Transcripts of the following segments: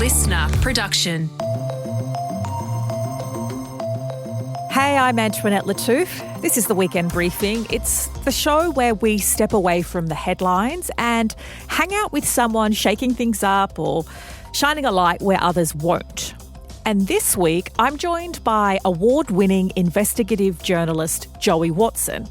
listener production. Hey, I'm Antoinette Lattouf. This is the Weekend Briefing. It's the show where we step away from the headlines and hang out with someone shaking things up or shining a light where others won't. And this week, I'm joined by award-winning investigative journalist Joey Watson.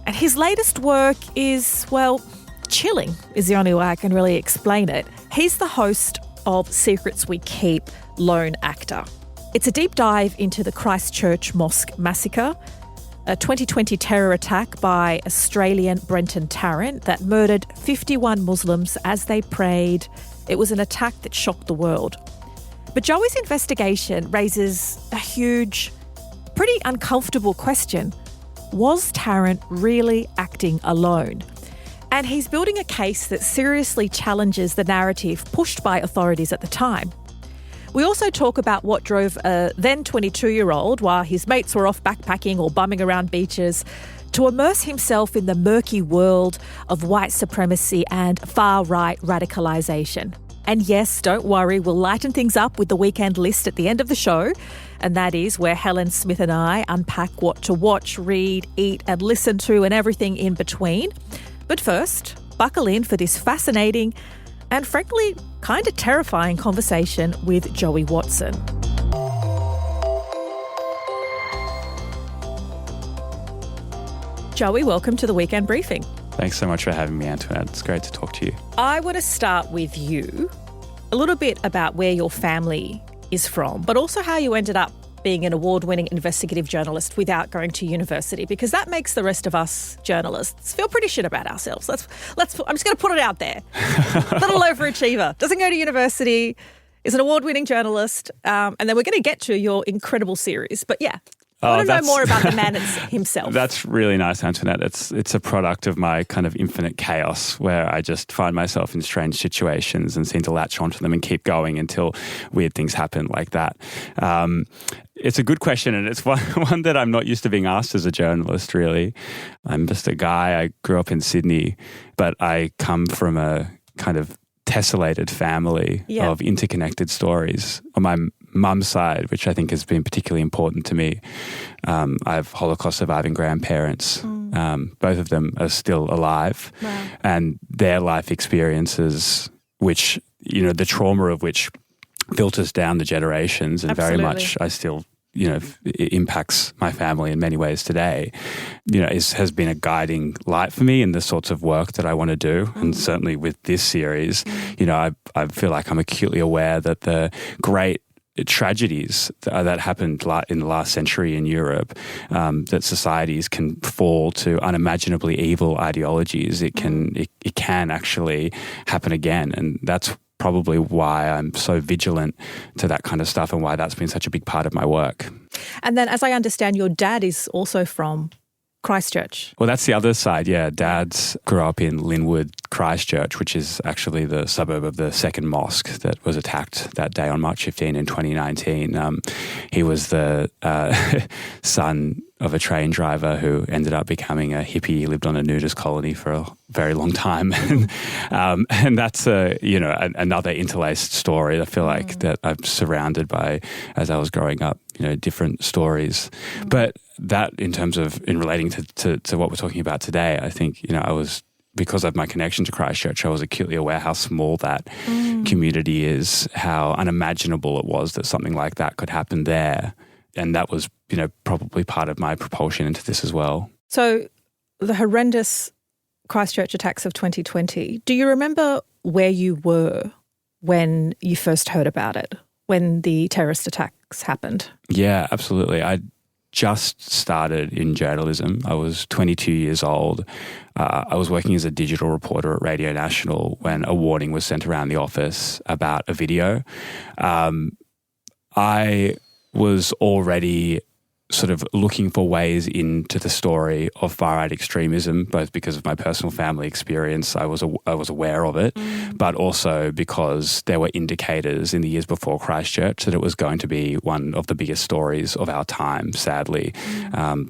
And his latest work is, well, chilling is the only way I can really explain it. He's the host of Secrets We Keep, Lone Actor. It's a deep dive into the Christchurch mosque massacre, a 2020 terror attack by Australian Brenton Tarrant that murdered 51 Muslims as they prayed. It was an attack that shocked the world. But Joey's investigation raises a huge, pretty uncomfortable question. Was Tarrant really acting alone? And he's building a case that seriously challenges the narrative pushed by authorities at the time. We also talk about what drove a then 22-year-old, while his mates were off backpacking or bumming around beaches, to immerse himself in the murky world of white supremacy and far-right radicalisation. And yes, don't worry, we'll lighten things up with the weekend list at the end of the show. And that is where Helen Smith and I unpack what to watch, read, eat and listen to and everything in between. But first, buckle in for this fascinating and frankly kind of terrifying conversation with Joey Watson. Joey, welcome to the Weekend Briefing. Thanks so much for having me, Antoinette. It's great to talk to you. I want to start with you, a little bit about where your family is from, but also how you ended up being an award-winning investigative journalist without going to university, because that makes the rest of us journalists feel pretty shit about ourselves. I'm just going to put it out there. Little overachiever, doesn't go to university, is an award-winning journalist, and then we're going to get to your incredible series. But yeah, I want to know more about the man himself. That's really nice, Antoinette. It's a product of my kind of infinite chaos where I just find myself in strange situations and seem to latch onto them and keep going until weird things happen like that. It's a good question, and it's one that I'm not used to being asked as a journalist, really. I'm just a guy. I grew up in Sydney, but I come from a kind of tessellated family of interconnected stories. On my mum's side, which I think has been particularly important to me, I have Holocaust surviving grandparents. Both of them are still alive. Wow. And their life experiences, which, you know, the trauma of which filters down the generations and Absolutely. very much I still, you know, it impacts my family in many ways today, you know, has been a guiding light for me in the sorts of work that I want to do. And certainly with this series, you know, I feel like I'm acutely aware that the great tragedies that happened in the last century in Europe, that societies can fall to unimaginably evil ideologies. It can actually happen again. And that's probably why I'm so vigilant to that kind of stuff and why that's been such a big part of my work. And then, as I understand, your dad is also from Christchurch. Well, that's the other side, yeah. Dad's grew up in Linwood, Christchurch, which is actually the suburb of the second mosque that was attacked that day on March 15 in 2019. He was the son of a train driver who ended up becoming a hippie. He lived on a nudist colony for a very long time. And that's another interlaced story. I feel like that I'm surrounded by, as I was growing up, you know, different stories. But that in relating to what we're talking about today, I think, you know, because of my connection to Christchurch, I was acutely aware how small that community is, how unimaginable it was that something like that could happen there. And that was, you know, probably part of my propulsion into this as well. So the horrendous Christchurch attacks of 2020, do you remember where you were when you first heard about it, when the terrorist attacks happened? Yeah, absolutely. I just started in journalism. I was 22 years old. I was working as a digital reporter at Radio National when a warning was sent around the office about a video. I was already sort of looking for ways into the story of far-right extremism, both because of my personal family experience, I was aware of it, but also because there were indicators in the years before Christchurch that it was going to be one of the biggest stories of our time, sadly.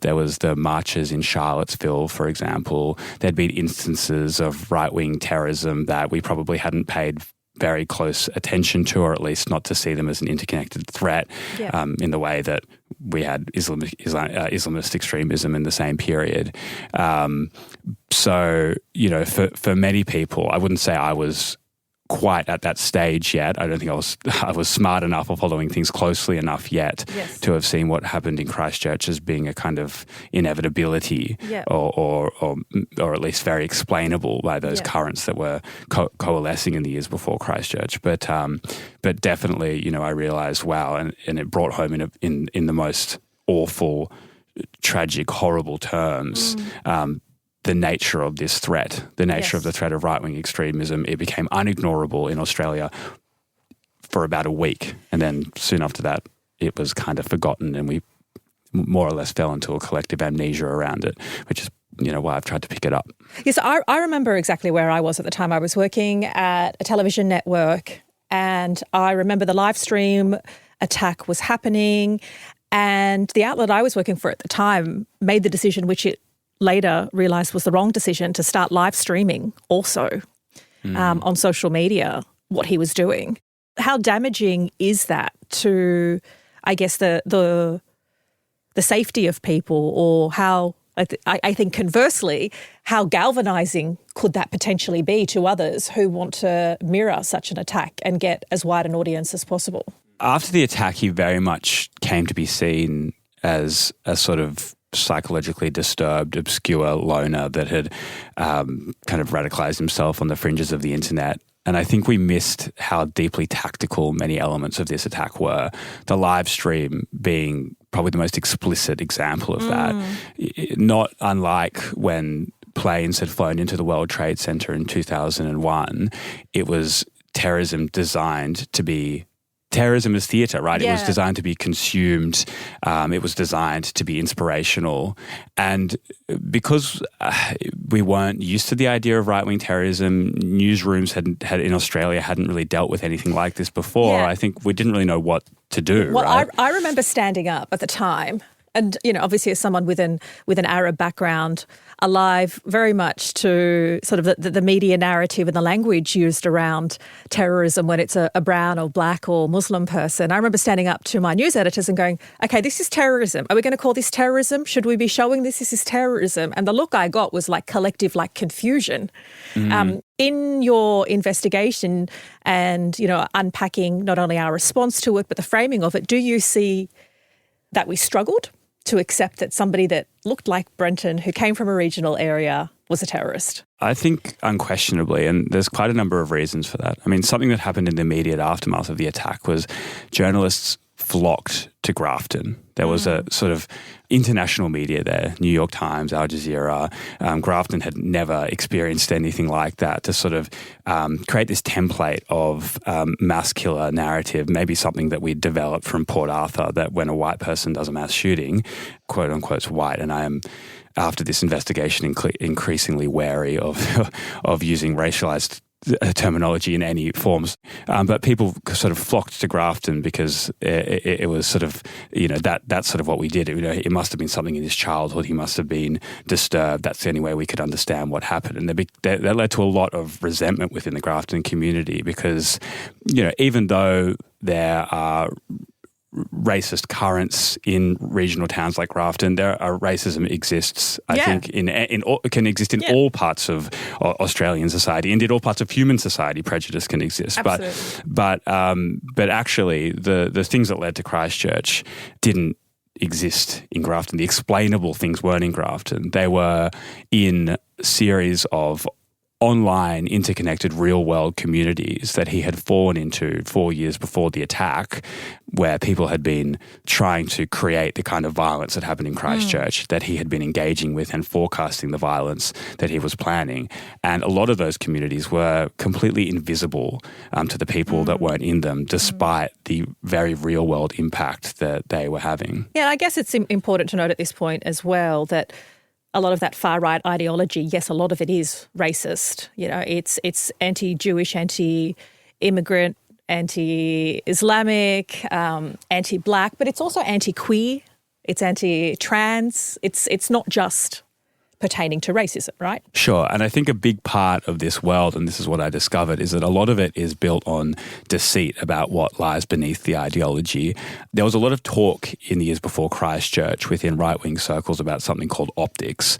There was the marches in Charlottesville, for example. There'd been instances of right-wing terrorism that we probably hadn't paid very close attention to, or at least not to see them as an interconnected threat in the way that we had Islamist extremism in the same period. So, for many people, I wouldn't say I was quite at that stage yet. I don't think I was smart enough or following things closely enough yet to have seen what happened in Christchurch as being a kind of inevitability or at least very explainable by those currents that were coalescing in the years before Christchurch. But definitely, I realised, wow, and it brought home in the most awful, tragic, horrible terms the nature of this threat, the nature of the threat of right-wing extremism. It became unignorable in Australia for about a week. And then soon after that, it was kind of forgotten, and we more or less fell into a collective amnesia around it, which is, why I've tried to pick it up. Yes, I remember exactly where I was at the time. I was working at a television network, and I remember the live stream attack was happening, and the outlet I was working for at the time made the decision, which it later realised was the wrong decision, to start live streaming also on social media what he was doing. How damaging is that to, I guess, the safety of people, or how, I think conversely, how galvanising could that potentially be to others who want to mirror such an attack and get as wide an audience as possible? After the attack, he very much came to be seen as a sort of psychologically disturbed, obscure loner that had kind of radicalised himself on the fringes of the internet. And I think we missed how deeply tactical many elements of this attack were. The live stream being probably the most explicit example of that. Not unlike when planes had flown into the World Trade Center in 2001, it was terrorism designed to be terrorism is theatre, right? It was designed to be consumed. It was designed to be inspirational. And because we weren't used to the idea of right-wing terrorism, newsrooms had in Australia hadn't really dealt with anything like this before. I think we didn't really know what to do, well, right? I remember standing up at the time, and, obviously as someone with an Arab background, alive very much to sort of the media narrative and the language used around terrorism when it's a brown or black or Muslim person. I remember standing up to my news editors and going, okay, this is terrorism. Are we going to call this terrorism? Should we be showing this is terrorism? And the look I got was like collective, like confusion. In your investigation and, unpacking not only our response to it, but the framing of it, do you see that we struggled to accept that somebody that looked like Brenton, who came from a regional area, was a terrorist? I think unquestionably, and there's quite a number of reasons for that. I mean, something that happened in the immediate aftermath of the attack was journalists flocked to Grafton. There was a sort of international media there, New York Times, Al Jazeera. Grafton had never experienced anything like that, to sort of create this template of mass killer narrative, maybe something that we developed from Port Arthur, that when a white person does a mass shooting, quote unquote white, and I am, after this investigation, increasingly wary of using racialized terminology in any forms, but people sort of flocked to Grafton because it was sort of, that's sort of what we did. It must have been something in his childhood. He must have been disturbed. That's the only way we could understand what happened. And that led to a lot of resentment within the Grafton community because, even though there are racist currents in regional towns like Grafton, racism exists. I think can exist in all parts of Australian society. Indeed, all parts of human society, prejudice can exist. Absolutely. But actually, the things that led to Christchurch didn't exist in Grafton. The explainable things weren't in Grafton. They were in a series of online, interconnected, real-world communities that he had fallen into 4 years before the attack, where people had been trying to create the kind of violence that happened in Christchurch, that he had been engaging with and forecasting the violence that he was planning. And a lot of those communities were completely invisible to the people that weren't in them, despite the very real-world impact that they were having. Yeah, I guess it's important to note at this point as well that a lot of that far-right ideology, yes, a lot of it is racist. It's anti-Jewish, anti-immigrant, anti-Islamic, anti-black, but it's also anti-queer, it's anti-trans. It's not just pertaining to racism, right? Sure. And I think a big part of this world, and this is what I discovered, is that a lot of it is built on deceit about what lies beneath the ideology. There was a lot of talk in the years before Christchurch within right-wing circles about something called optics,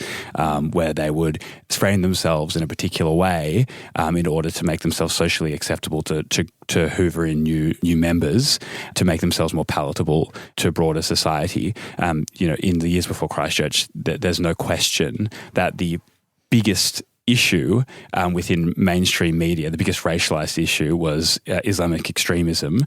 where they would frame themselves in a particular way in order to make themselves socially acceptable to hoover in new members, to make themselves more palatable to broader society. In the years before Christchurch, there's no question that the biggest issue within mainstream media, the biggest racialized issue was Islamist extremism,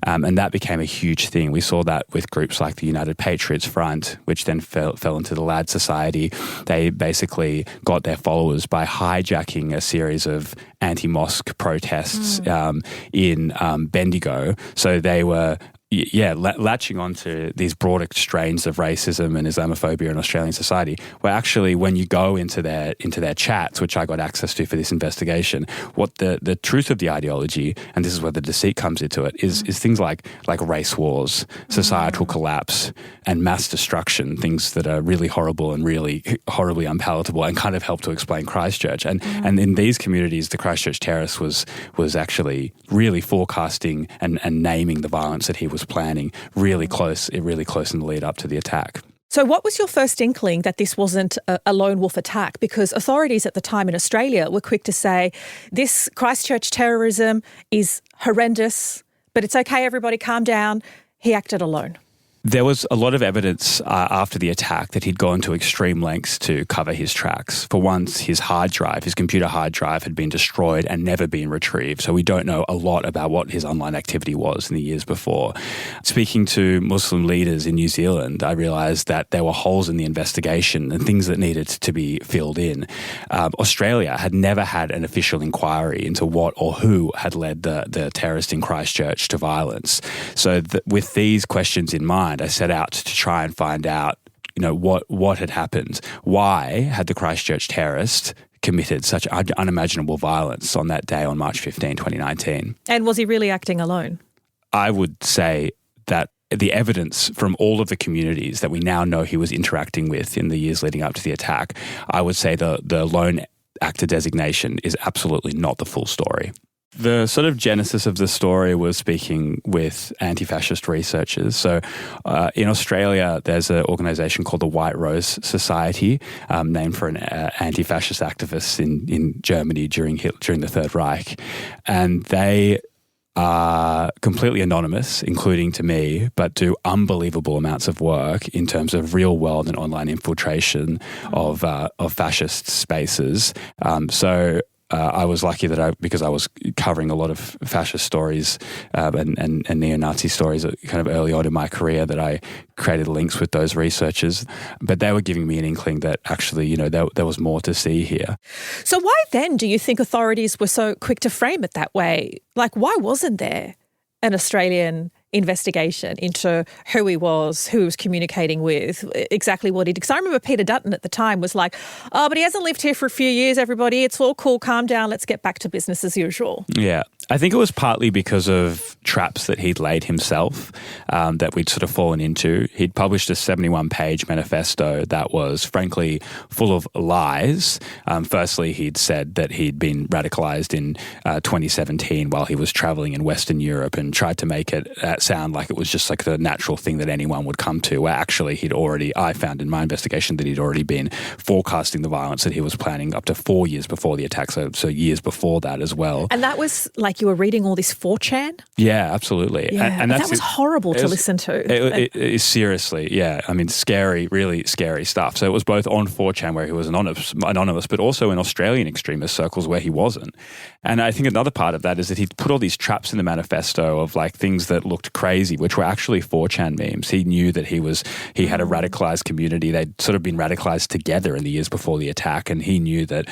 and that became a huge thing. We saw that with groups like the United Patriots Front, which then fell into the Lad Society. They basically got their followers by hijacking a series of anti-mosque protests in Bendigo. So they were latching onto these broader strains of racism and Islamophobia in Australian society, where actually when you go into their chats, which I got access to for this investigation, what the truth of the ideology, and this is where the deceit comes into it, is things like race wars, societal collapse, and mass destruction, things that are really horrible and really horribly unpalatable and kind of help to explain Christchurch. And in these communities, the Christchurch terrorist was actually really forecasting and naming the violence that he was planning really close in the lead up to the attack. So what was your first inkling that this wasn't a lone wolf attack? Because authorities at the time in Australia were quick to say, this Christchurch terrorism is horrendous, but it's okay, everybody calm down. He acted alone. There was a lot of evidence after the attack that he'd gone to extreme lengths to cover his tracks. For once, his computer hard drive had been destroyed and never been retrieved. So we don't know a lot about what his online activity was in the years before. Speaking to Muslim leaders in New Zealand, I realised that there were holes in the investigation and things that needed to be filled in. Australia had never had an official inquiry into what or who had led the terrorist in Christchurch to violence. So with these questions in mind, I set out to try and find out, what had happened. Why had the Christchurch terrorist committed such unimaginable violence on that day on March 15, 2019? And was he really acting alone? I would say that the evidence from all of the communities that we now know he was interacting with in the years leading up to the attack, I would say the lone actor designation is absolutely not the full story. The sort of genesis of the story was speaking with anti-fascist researchers. So in Australia, there's an organisation called the White Rose Society, named for an anti-fascist activist in Germany during the Third Reich. And they are completely anonymous, including to me, but do unbelievable amounts of work in terms of real world and online infiltration of fascist spaces. I was lucky because I was covering a lot of fascist stories and neo-Nazi stories kind of early on in my career, that I created links with those researchers. But they were giving me an inkling that actually, there was more to see here. So why then do you think authorities were so quick to frame it that way? Like, why wasn't there an Australian investigation into who he was communicating with, exactly what he did? Because I remember Peter Dutton at the time was like, but he hasn't lived here for a few years, everybody. It's all cool, calm down, let's get back to business as usual. Yeah. I think it was partly because of traps that he'd laid himself that we'd sort of fallen into. He'd published a 71-page manifesto that was, frankly, full of lies. Firstly, he'd said that he'd been radicalised in 2017 while he was travelling in Western Europe, and tried to make it sound like it was just like the natural thing that anyone would come to, where actually I found in my investigation that he'd already been forecasting the violence that he was planning up to 4 years before the attack, so years before that as well. And that was like you were reading all this 4chan? Yeah, absolutely. Yeah, and that was horrible to listen to. It is seriously, yeah. I mean, scary, really scary stuff. So it was both on 4chan where he was anonymous, but also in Australian extremist circles where he wasn't. And I think another part of that is that he put all these traps in the manifesto of like things that looked crazy, which were actually 4chan memes. He knew that he had a radicalized community. They'd sort of been radicalized together in the years before the attack, and he knew that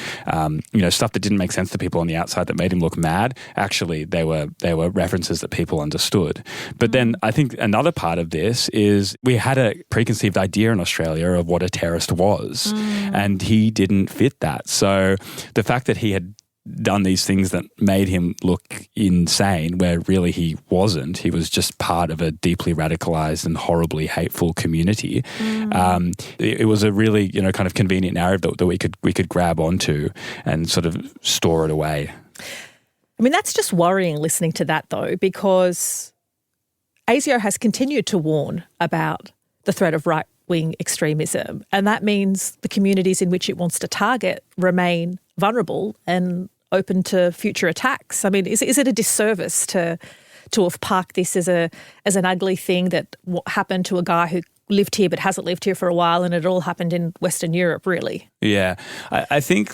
stuff that didn't make sense to people on the outside that made him look mad, actually they were references that people understood. But then I think another part of this is we had a preconceived idea in Australia of what a terrorist was, and he didn't fit that. So the fact that he had done these things that made him look insane, where really he wasn't. He was just part of a deeply radicalized and horribly hateful community. It was a really, kind of convenient narrative that we could grab onto and sort of store it away. I mean, that's just worrying listening to that, though, because ASIO has continued to warn about the threat of right-wing extremism, and that means the communities in which it wants to target remain vulnerable and open to future attacks. I mean, is it a disservice to have parked this as an ugly thing that happened to a guy who lived here but hasn't lived here for a while, and it all happened in Western Europe, really? Yeah. I think,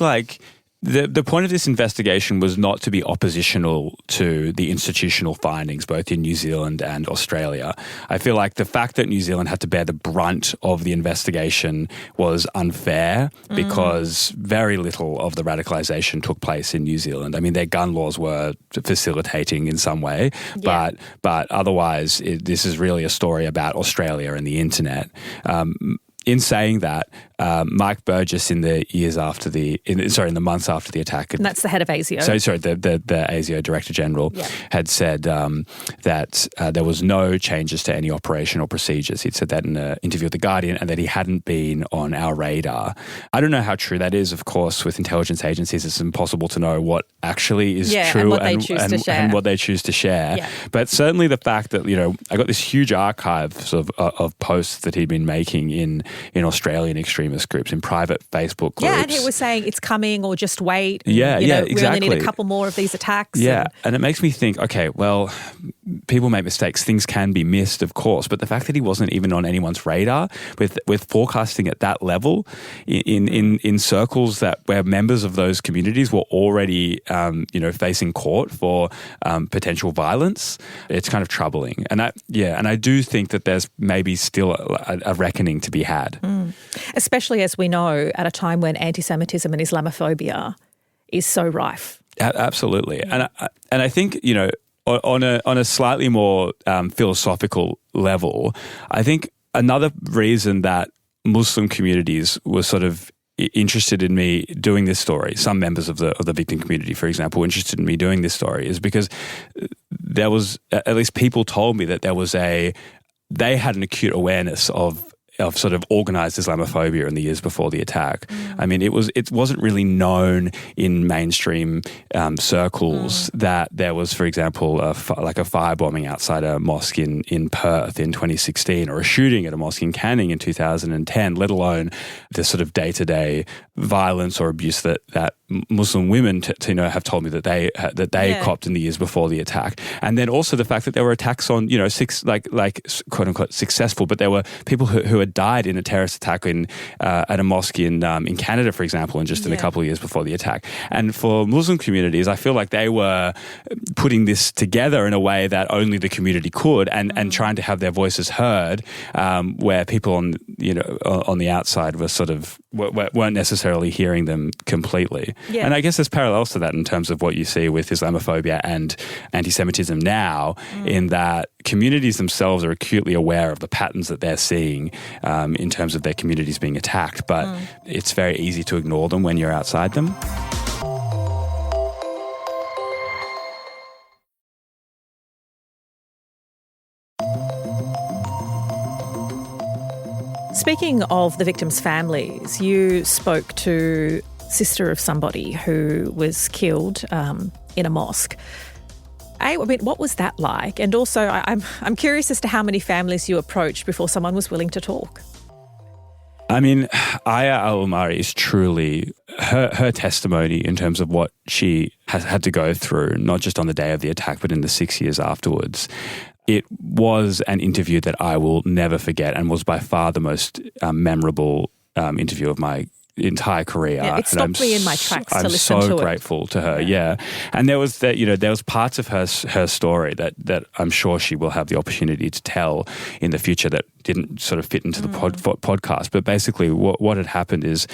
the point of this investigation was not to be oppositional to the institutional findings, both in New Zealand and Australia. I feel like the fact that New Zealand had to bear the brunt of the investigation was unfair because very little of the radicalisation took place in New Zealand. I mean, their gun laws were facilitating in some way, but otherwise this is really a story about Australia and the internet. In saying that, Mike Burgess in the months after the attack, and that's the head of ASIO. The ASIO Director General had said that there was no changes to any operational procedures. He'd said that in an interview with The Guardian, and that he hadn't been on our radar. I don't know how true that is. Of course, with intelligence agencies, it's impossible to know what actually is true and what they choose to share. Yeah. But certainly the fact that, I got this huge archive of posts that he'd been making in Australian extremist groups, in private Facebook groups. Yeah, and he was saying it's coming or just wait. And, exactly. We only need a couple more of these attacks. Yeah, and it makes me think, okay, well, people make mistakes. Things can be missed, of course, but the fact that he wasn't even on anyone's radar with forecasting at that level in circles where members of those communities were already, facing court for potential violence, it's kind of troubling. And I do think that there's maybe still a reckoning to be had. Especially as we know at a time when anti-Semitism and Islamophobia is so rife. Absolutely. And I think, on a slightly more philosophical level, I think another reason that Muslim communities were sort of interested in me doing this story, some members of the victim community, for example, were interested in me doing this story, is because there was, at least people told me that they had an acute awareness of sort of organised Islamophobia in the years before the attack. I mean, it wasn't really known in mainstream circles that there was, for example, a firebombing outside a mosque in Perth in 2016, or a shooting at a mosque in Canning in 2010, let alone the sort of day-to-day violence or abuse that Muslim women have told me that they copped in the years before the attack. And then also the fact that there were attacks on, quote unquote successful, but there were people who had died in a terrorist attack at a mosque in Canada, for example, in a couple of years before the attack. And for Muslim communities, I feel like they were putting this together in a way that only the community could, and trying to have their voices heard, where people on the outside were sort of weren't necessarily hearing them completely. Yeah. And I guess there's parallels to that in terms of what you see with Islamophobia and anti-Semitism now, in that communities themselves are acutely aware of the patterns that they're seeing in terms of their communities being attacked, but it's very easy to ignore them when you're outside them. Speaking of the victims' families, you spoke to sister of somebody who was killed in a mosque. I mean, what was that like? And also, I'm curious as to how many families you approached before someone was willing to talk. I mean, Aya Al-Umari is truly her testimony in terms of what she has had to go through, not just on the day of the attack, but in the 6 years afterwards. It was an interview that I will never forget, and was by far the most memorable interview of my entire career. Yeah, it stopped me in my tracks to listen to it. I'm so grateful to her. Yeah. And there was parts of her story that I'm sure she will have the opportunity to tell in the future that didn't sort of fit into the podcast. But basically what had happened is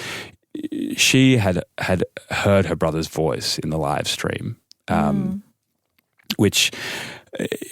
she had heard her brother's voice in the live stream, which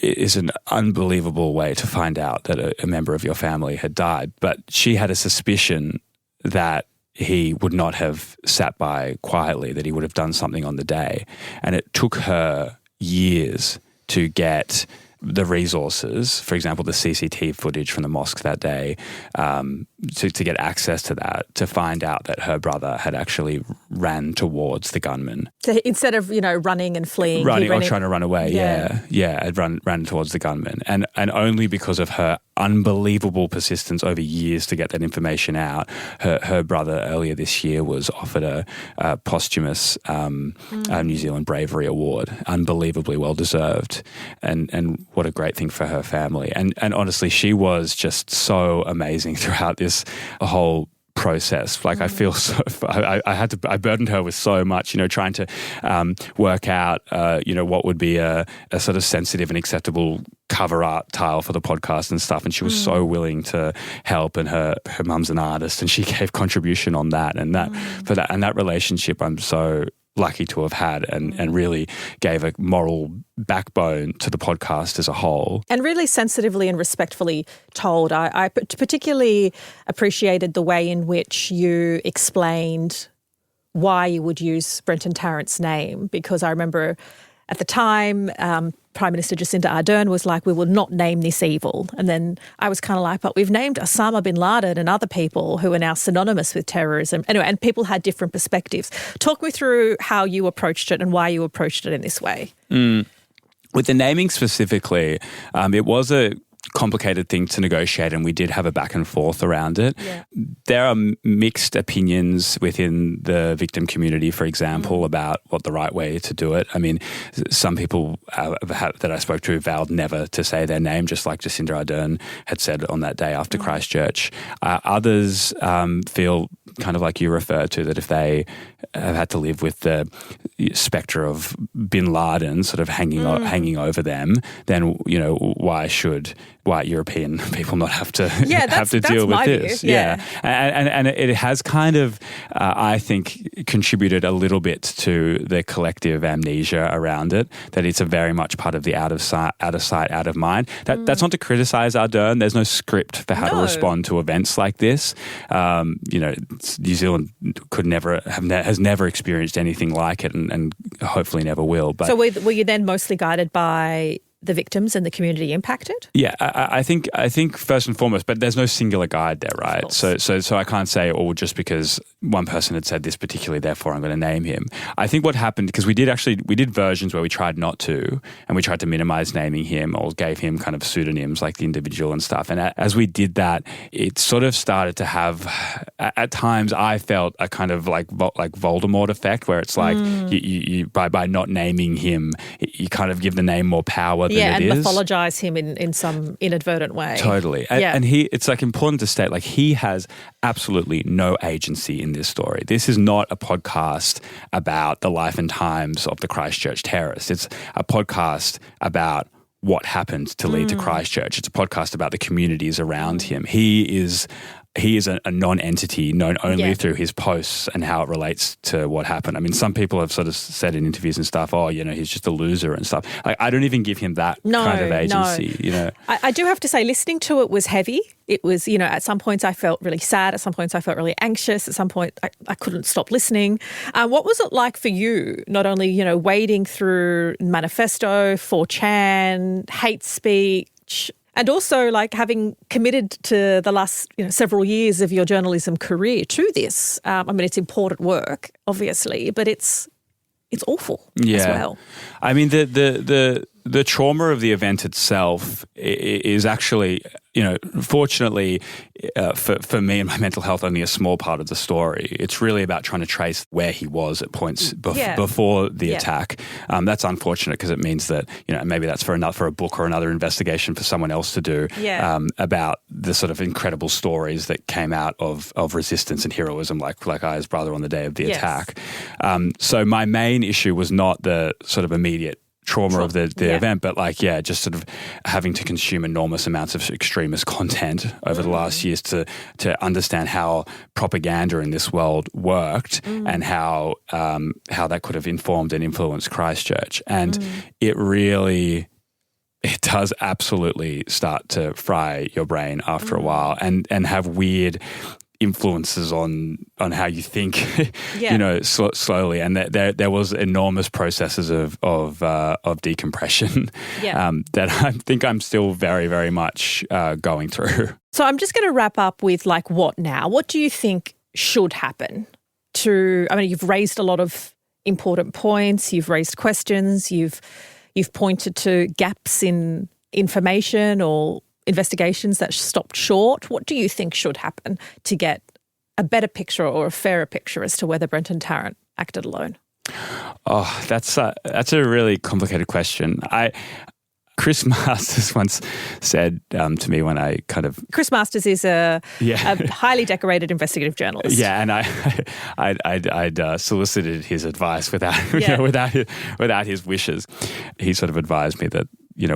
is an unbelievable way to find out that a member of your family had died. But she had a suspicion that he would not have sat by quietly, that he would have done something on the day. And it took her years to get the resources, for example, the CCTV footage from the mosque that day, to get access to that, to find out that her brother had actually ran towards the gunman. So instead of, running and fleeing. Running or trying to run away, had ran towards the gunman. And only because of her unbelievable persistence over years to get that information out, her brother earlier this year was offered a posthumous New Zealand Bravery Award, unbelievably well-deserved. And what a great thing for her family. And honestly, she was just so amazing throughout this whole process. Like I feel so, I burdened her with so much, trying to work out, what would be a sort of sensitive and acceptable cover art tile for the podcast and stuff. And she was so willing to help, and her mum's an artist and she gave contribution on that. And that relationship I'm so lucky to have had, and really gave a moral backbone to the podcast as a whole. And really sensitively and respectfully told. I particularly appreciated the way in which you explained why you would use Brenton Tarrant's name, because I remember at the time Prime Minister Jacinda Ardern was like, we will not name this evil. And then I was kind of like, but we've named Osama bin Laden and other people who are now synonymous with terrorism. Anyway, and people had different perspectives. Talk me through how you approached it and why you approached it in this way. With the naming specifically, it was a complicated thing to negotiate, and we did have a back and forth around it. Yeah. There are mixed opinions within the victim community, for example, about what the right way to do it. I mean, some people that I spoke to vowed never to say their name, just like Jacinda Ardern had said on that day after Christchurch. Others feel kind of like you referred to, that if they have had to live with the spectre of bin Laden sort of hanging over them, then, why should white European people not have to have to deal with this? View. Yeah. And it has kind of, I think, contributed a little bit to the collective amnesia around it, that it's a very much part of the out of sight, out of mind. That's not to criticize Ardern. There's no script for how to respond to events like this. New Zealand has never experienced anything like it, and hopefully never will. But so were you then mostly guided by the victims and the community impacted? Yeah, I think first and foremost, but there's no singular guide there, right? So I can't say, just because one person had said this particularly, therefore I'm going to name him. I think what happened, because we did versions where we tried not to, and we tried to minimize naming him, or gave him kind of pseudonyms like the individual and stuff. And as we did that, it sort of started to have, at times I felt a kind of like Voldemort effect, where it's like you by not naming him, you kind of give the name more power than it is. And mythologize him in some inadvertent way. Totally. And it's like important to state, like, he has absolutely no agency in this story. This is not a podcast about the life and times of the Christchurch terrorists. It's a podcast about what happened to lead to Christchurch. It's a podcast about the communities around him. He is a non-entity known only through his posts and how it relates to what happened. I mean, some people have sort of said in interviews and stuff, he's just a loser and stuff. Like, I don't even give him that kind of agency, I do have to say, listening to it was heavy. It was, at some points I felt really sad. At some points I felt really anxious. At some point I couldn't stop listening. What was it like for you, not only, wading through Manifesto, 4chan, hate speech, and also, like, having committed to the last several years of your journalism career to this? It's important work, obviously, but it's awful as well. I mean, the trauma of the event itself is actually, fortunately for me and my mental health, only a small part of the story. It's really about trying to trace where he was at points before the attack. That's unfortunate, because it means that, maybe that's for a book or another investigation for someone else to do about the sort of incredible stories that came out of resistance and heroism, like Aya's brother on the day of the attack. So my main issue was not the sort of immediate trauma of the event, but just sort of having to consume enormous amounts of extremist content over the last years to understand how propaganda in this world worked and how that could have informed and influenced Christchurch. And it does absolutely start to fry your brain after a while, and have weird influences on how you think, Yeah. slowly. And there was enormous processes of decompression that I think I'm still very, very much going through. So I'm just going to wrap up with like, what now? What do you think should happen you've raised a lot of important points, you've raised questions, you've pointed to gaps in information or investigations that stopped short. What do you think should happen to get a better picture or a fairer picture as to whether Brenton Tarrant acted alone? Oh, that's a really complicated question. Chris Masters once said to me when I kind of... Chris Masters is a highly decorated investigative journalist. Yeah, and I'd solicited his advice without his wishes. He sort of advised me that,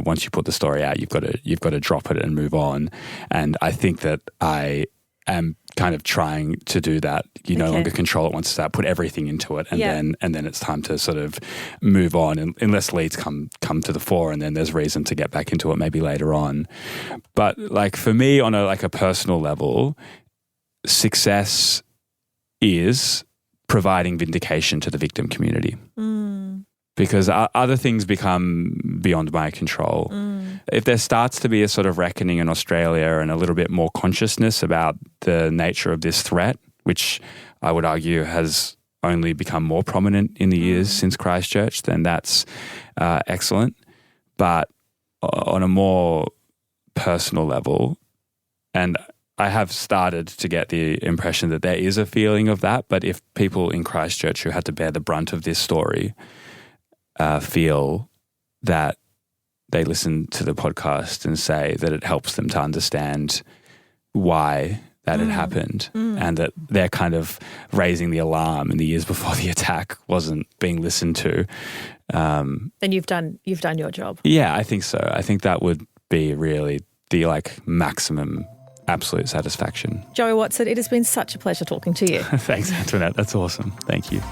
once you put the story out, you've got to drop it and move on. And I think that I am kind of trying to do that. You no longer control it once it's out, put everything into it, and then it's time to sort of move on, and unless leads come to the fore, and then there's reason to get back into it maybe later on. But like for me, on a personal level, success is providing vindication to the victim community. Because other things become beyond my control. If there starts to be a sort of reckoning in Australia and a little bit more consciousness about the nature of this threat, which I would argue has only become more prominent in the years since Christchurch, then that's excellent. But on a more personal level, and I have started to get the impression that there is a feeling of that, but if people in Christchurch who had to bear the brunt of this story feel that they listen to the podcast and say that it helps them to understand why that had happened and that they're kind of raising the alarm in the years before the attack wasn't being listened to. Then you've done your job. Yeah, I think so. I think that would be really the maximum absolute satisfaction. Joey Watson, it has been such a pleasure talking to you. Thanks, Antoinette. That's awesome. Thank you.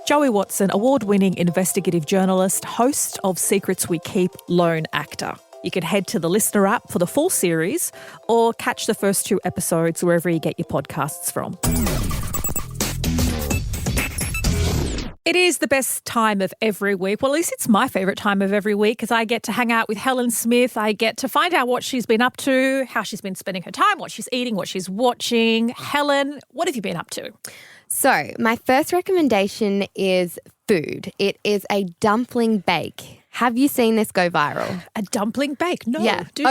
Joey Watson, award-winning investigative journalist, host of Secrets We Keep, lone actor. You can head to the Listener app for the full series or catch the first 2 episodes wherever you get your podcasts from. It is the best time of every week. Well, at least it's my favourite time of every week because I get to hang out with Helen Smith. I get to find out what she's been up to, how she's been spending her time, what she's eating, what she's watching. Helen, what have you been up to? So, my first recommendation is food. It is a dumpling bake. Have you seen this go viral? A dumpling bake? No. Yeah. Do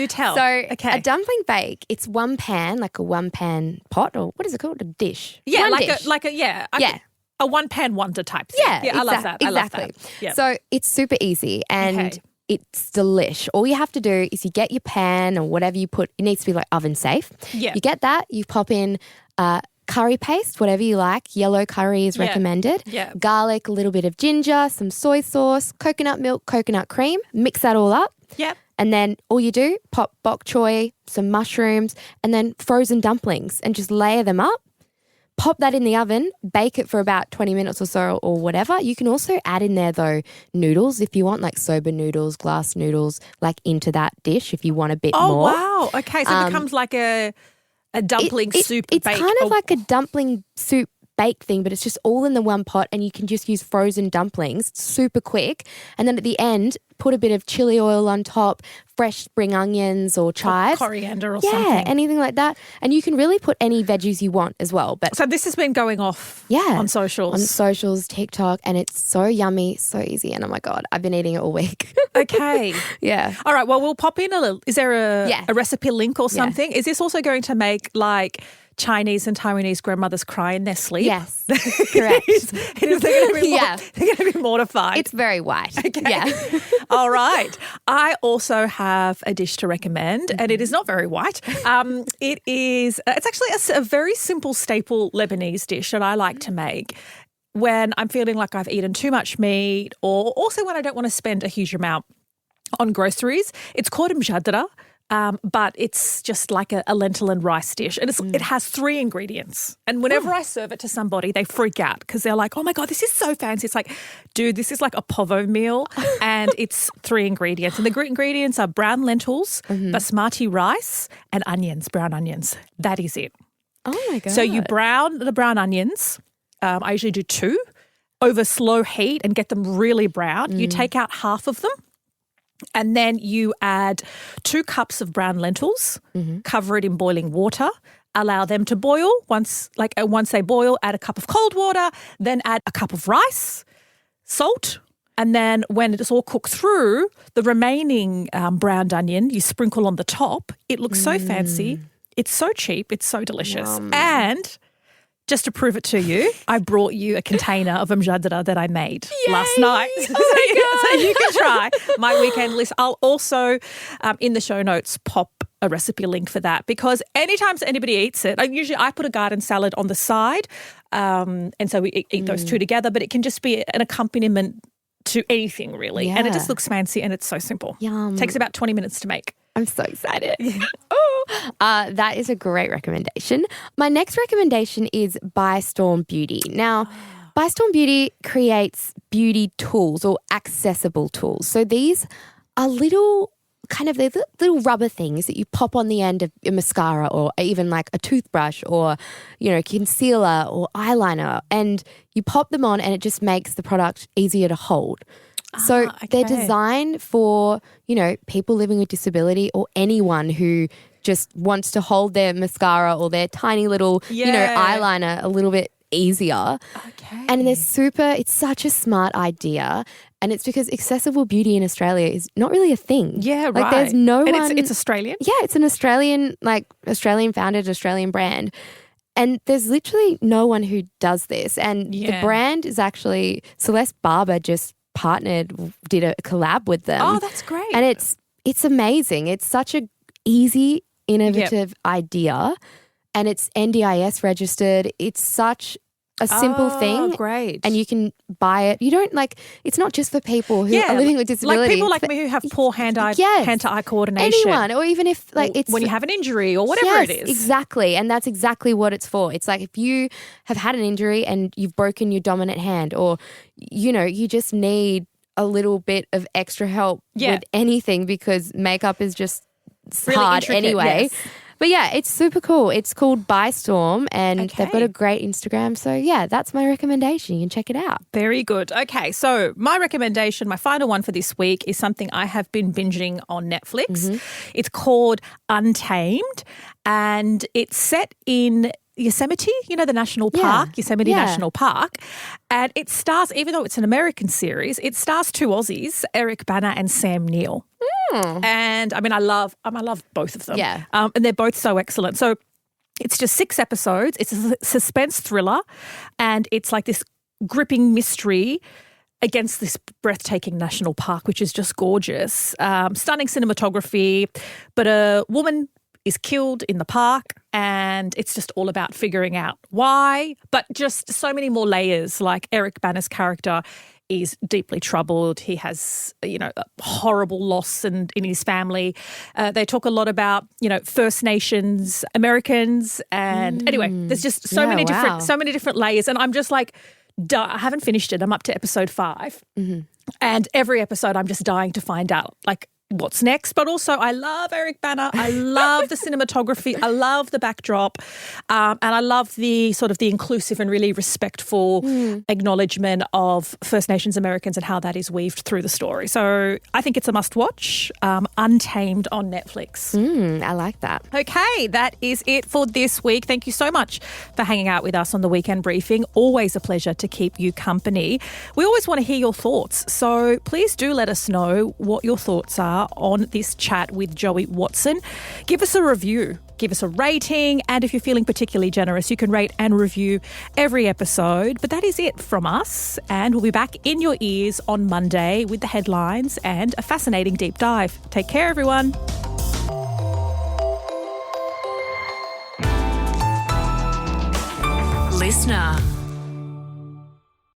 tell. So, a dumpling bake, it's one pan, like a one-pan pot, or what is it called? A dish. Yeah, one dish. A one-pan wonder type thing. Yeah, I love that. Exactly. I love that. Yep. So, it's super easy and it's delish. All you have to do is you get your pan or whatever you put, it needs to be like oven safe. Yeah. You get that, you pop in curry paste, whatever you like. Yellow curry is recommended. Yeah. Garlic, a little bit of ginger, some soy sauce, coconut milk, coconut cream. Mix that all up. Yep. And then all you do, pop bok choy, some mushrooms, and then frozen dumplings and just layer them up. Pop that in the oven, bake it for about 20 minutes or so or whatever. You can also add in there, though, noodles if you want, like soba noodles, glass noodles, like into that dish if you want a bit more. Oh, wow. Okay, so it becomes like a dumpling soup bake. It's kind of like a dumpling soup bake thing, but it's just all in the one pot and you can just use frozen dumplings, super quick. And then at the end, put a bit of chili oil on top, fresh spring onions or chives. Or coriander or something. Yeah, anything like that. And you can really put any veggies you want as well. But so this has been going off on socials. On socials, TikTok, and it's so yummy, so easy. And oh my God, I've been eating it all week. Okay. Yeah. All right, well, we'll pop in a little. Is there a recipe link or something? Yeah. Is this also going to make like Chinese and Taiwanese grandmothers cry in their sleep? Yes, correct. They're going to be mortified. It's very white. Okay. Yeah. All right. I also have a dish to recommend, and it is not very white. It's actually a very simple staple Lebanese dish that I like to make when I'm feeling like I've eaten too much meat, or also when I don't want to spend a huge amount on groceries. It's called mjadra. but it's just like a lentil and rice dish. And it has 3 ingredients. And whenever I serve it to somebody, they freak out because they're like, oh, my God, this is so fancy. It's like, dude, this is like a povo meal and it's 3 ingredients. And the ingredients are brown lentils, basmati rice and onions, brown onions. That is it. Oh, my God. So you brown the brown onions. I usually do 2 over slow heat and get them really brown. You take out half of them. And then you add 2 cups of brown lentils, cover it in boiling water, allow them to boil. Once they boil, add a cup of cold water, then add a cup of rice, salt, and then when it's all cooked through, the remaining browned onion you sprinkle on the top. It looks so fancy. It's so cheap. It's so delicious. Yum. And just to prove it to you, I brought you a container of mjadra that I made last night. Oh, my God. So you can try my weekend list. I'll also, in the show notes, pop a recipe link for that because anytime anybody eats it, I put a garden salad on the side and so we eat those 2 together, but it can just be an accompaniment to anything really. Yeah. And it just looks fancy and it's so simple. Yum. It takes about 20 minutes to make. I'm so excited. That is a great recommendation. My next recommendation is By Storm Beauty. Now, By Storm Beauty creates beauty tools or accessible tools. So these are little rubber things that you pop on the end of your mascara or even like a toothbrush or, concealer or eyeliner, and you pop them on and it just makes the product easier to hold. So they're designed for, people living with disability or anyone who just wants to hold their mascara or their tiny little, eyeliner a little bit easier. Okay. And it's such a smart idea. And it's because accessible beauty in Australia is not really a thing. Yeah, like there's no and one. it's Australian? Yeah, it's an Australian founded Australian brand. And there's literally no one who does this. And the brand is actually, Celeste Barber just did a collab with them. Oh, that's great. And it's amazing. It's such a easy, innovative idea, and it's NDIS registered. It's such a simple thing. Great. And you can buy it. You don't it's not just for people who are living with disability. Like people like me who have poor hand-to-eye coordination. Anyone, or even if it's when you have an injury or whatever it is. Exactly. And that's exactly what it's for. It's like if you have had an injury and you've broken your dominant hand, or, you just need a little bit of extra help with anything because makeup is just really hard intricate, anyway. Yes. But yeah, it's super cool. It's called By Storm and they've got a great Instagram. So yeah, that's my recommendation. You can check it out. Very good. Okay, so my recommendation, my final one for this week is something I have been binging on Netflix. It's called Untamed and it's set in Yosemite, the national park, Yosemite National Park. And it stars, even though it's an American series, it stars 2 Aussies, Eric Bana and Sam Neill. And I mean, I love both of them. Yeah. And they're both so excellent. So it's just 6 episodes. It's a suspense thriller and it's like this gripping mystery against this breathtaking national park, which is just gorgeous. Stunning cinematography, but a woman is killed in the park and it's just all about figuring out why, but just so many more layers. Like Eric Bana's character is deeply troubled. He has, a horrible loss in his family. They talk a lot about, First Nations Americans. And anyway, there's just so many different layers. And I'm just like, I haven't finished it. I'm up to episode 5. And every episode I'm just dying to find out, what's next. But also I love Eric Bana. I love the cinematography. I love the backdrop. And I love the sort of the inclusive and really respectful acknowledgement of First Nations Americans and how that is weaved through the story. So I think it's a must watch. Untamed on Netflix. I like that. Okay, that is it for this week. Thank you so much for hanging out with us on the Weekend Briefing. Always a pleasure to keep you company. We always want to hear your thoughts. So please do let us know what your thoughts are on this chat with Joey Watson. Give us a review, give us a rating, and if you're feeling particularly generous, you can rate and review every episode. But that is it from us, and we'll be back in your ears on Monday with the headlines and a fascinating deep dive. Take care, everyone. Listener.